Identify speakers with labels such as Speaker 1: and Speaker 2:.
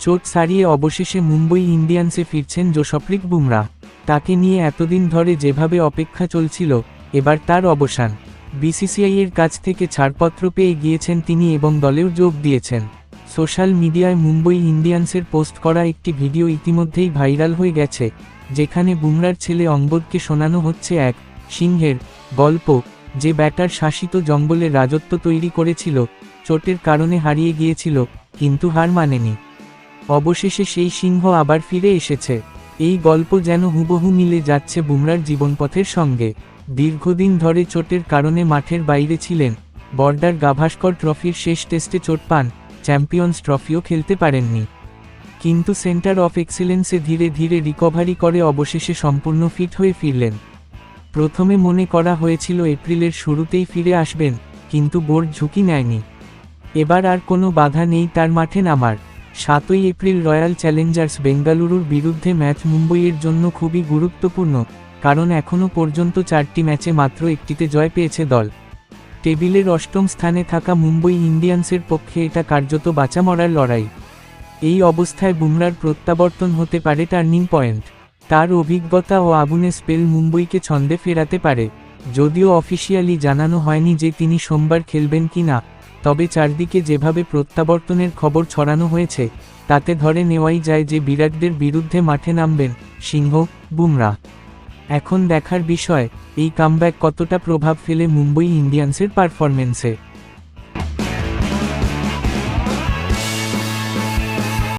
Speaker 1: চোট সারিয়ে অবশেষে মুম্বই ইন্ডিয়ান্সে ফিরছেন জসপ্রীত বুমরাহ। তাকে নিয়ে এতদিন ধরে যেভাবে অপেক্ষা চলছিল, এবার তার অবসান। বিসিসিআইয়ের কাছ থেকে ছাড়পত্র পেয়ে গিয়েছেন তিনি এবং দলেও যোগ দিয়েছেন। সোশ্যাল মিডিয়ায় মুম্বই ইন্ডিয়ান্সের পোস্ট করা একটি ভিডিও ইতিমধ্যেই ভাইরাল হয়ে গেছে, যেখানে বুমরার ছেলে অঙ্গদকে শোনানো হচ্ছে এক সিংহের গল্প, যে ব্যাটার শাসিত জঙ্গলে রাজত্ব তৈরি করেছিল, চোটের কারণে হারিয়ে গিয়েছিল, কিন্তু হার মানেনি। অবশেষে সেই সিংহ আবার ফিরে এসেছে। এই গল্প যেন হুবহু মিলে যাচ্ছে বুমরার জীবনপথের সঙ্গে। দীর্ঘদিন ধরে চোটের কারণে মাঠের বাইরে ছিলেন, বর্ডার গাভাস্কর ট্রফির শেষ টেস্টে চোট পান, চ্যাম্পিয়ন্স ট্রফিও খেলতে পারেননি। কিন্তু সেন্টার অফ এক্সিলেন্সে ধীরে ধীরে রিকভারি করে অবশেষে সম্পূর্ণ ফিট হয়ে ফিরলেন। প্রথমে মনে করা হয়েছিল এপ্রিলের শুরুতেই ফিরে আসবেন, কিন্তু বোর্ড ঝুঁকি নেয়নি। এবার আর কোনো বাধা নেই তার মাঠে নামার। 7ই এপ্রিল রয়্যাল চ্যালেঞ্জার্স বেঙ্গালুরুর বিরুদ্ধে ম্যাচ মুম্বইয়ের জন্য খুবই গুরুত্বপূর্ণ, কারণ এখনও পর্যন্ত 4টি ম্যাচে মাত্র একটিতে জয় পেয়েছে দল। টেবিলের 8ম স্থানে থাকা মুম্বই ইন্ডিয়ান্সের পক্ষে এটা কার্যত বাঁচা মরার লড়াই। এই অবস্থায় বুমরার প্রত্যাবর্তন হতে পারে টার্নিং পয়েন্ট। তার অভিজ্ঞতা ও আগুনে স্পেল মুম্বইকে ছন্দে ফেরাতে পারে। যদিও অফিসিয়ালি জানানো হয়নি যে তিনি সোমবার খেলবেন কিনা, তবে চারদিকে যেভাবে প্রত্যাবর্তনের খবর ছড়ানো হয়েছে, তাতে ধরে নেওয়াই যায় যে বিরাটদের বিরুদ্ধে মাঠে নামবেন সিংহ বুমরাহ। এখন দেখার বিষয়, এই কামব্যাক কতটা প্রভাব ফেলে মুম্বই ইন্ডিয়ান্সের পারফরম্যান্সে।